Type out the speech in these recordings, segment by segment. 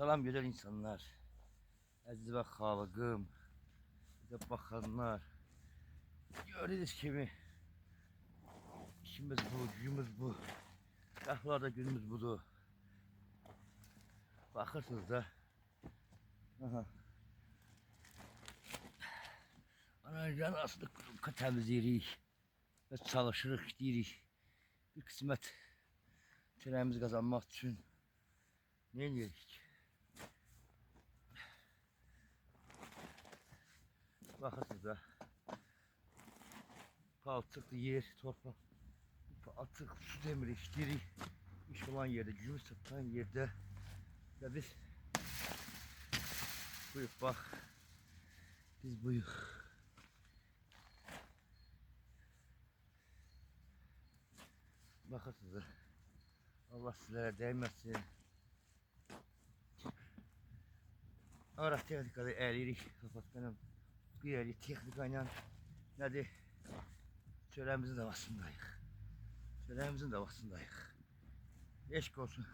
Salam güzel insanlar. Aziz ve Xalqım, bize bakanlar. Gördüğünüz gibi işimiz bu, gücümüz bu. Kahvaltıda günümüz budur. Bakırsınız da. Aha. Anacan aslında temizleyirik ve çalışırıq, deyirik. Bir kısmet çörəyimizi kazanmak için ne edirik? Bakırsınız da. Palçıklı yer, torpaq. Atık su demirik, deyirik. İş olan yerde, gücümüz tutan yerde. Ve biz buyuk bak. Biz buyuk. Bakırsınız. Allah sizlere değmesin. Araq texnikada əliyirik. Kapatmanım. Qıyarıq texnika ilə. Nədir? Çörəyimizin də vaxtındayıq. Çörəyimizin də vaxtındayıq. Eşq olsun.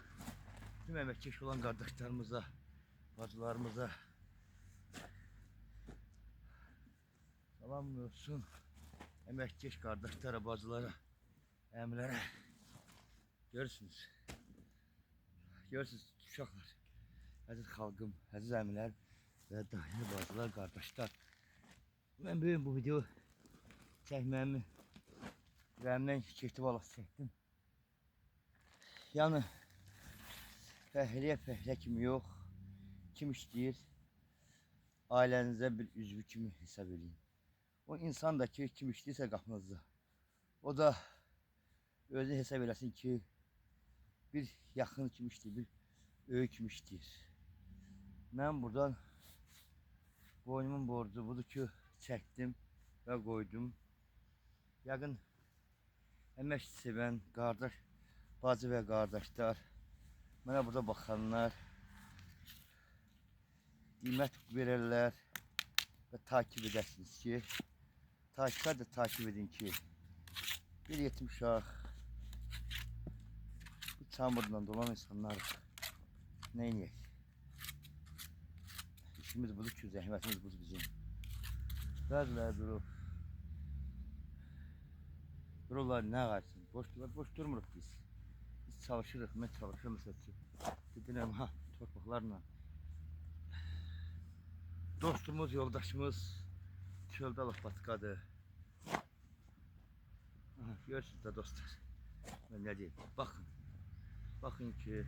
Tüm əməkkeş olan qardaşlarımıza, bacılarımıza salam olsun. Əməkkeş qardaşlara, bacılara, əmlərə. Görürsünüz. Görürsünüz uşaqlar. Əziz xalqım, əziz əmilər və dahi bacılar, qardaşlar. Mən bugün bu video çəkməyimi ürəyimdən keçdi balası çəkdim. Yəni fəhliyə kimi yox. Kim işləyir? Ailənizə bir üzvü kimi hesab edin. O insan da ki, kim işləyirsə qapınızda. O da özü hesab eləsin ki, bir yaxın kimi işləyir, bir öyü kimi işləyir. Mən buradan boynumun borcu budur ki, çəkdim və qoydum. Yəqin əmək sevən qardaş, bacı və qardaşlar, mənə burada baxanlar qiymət verirlər və takip edəsiniz ki, takip edin ki, bir yetim uşaq, bu çamurdan dolan insanlar nə edək? İşimiz budur ki, zəhmətimiz budur bizim. Bəziləri durur. Dururlar, nə qaçsın? Boş durmuruq biz. Biz çalışırıq, mən çalışıram məsəl üçün. Dedim, ha, torpaqlarla. Dostumuz, yoldaşımız çöldə Lapatkadır. Görürsünüz də dostlar. Mən nə deyim? Baxın. Baxın ki,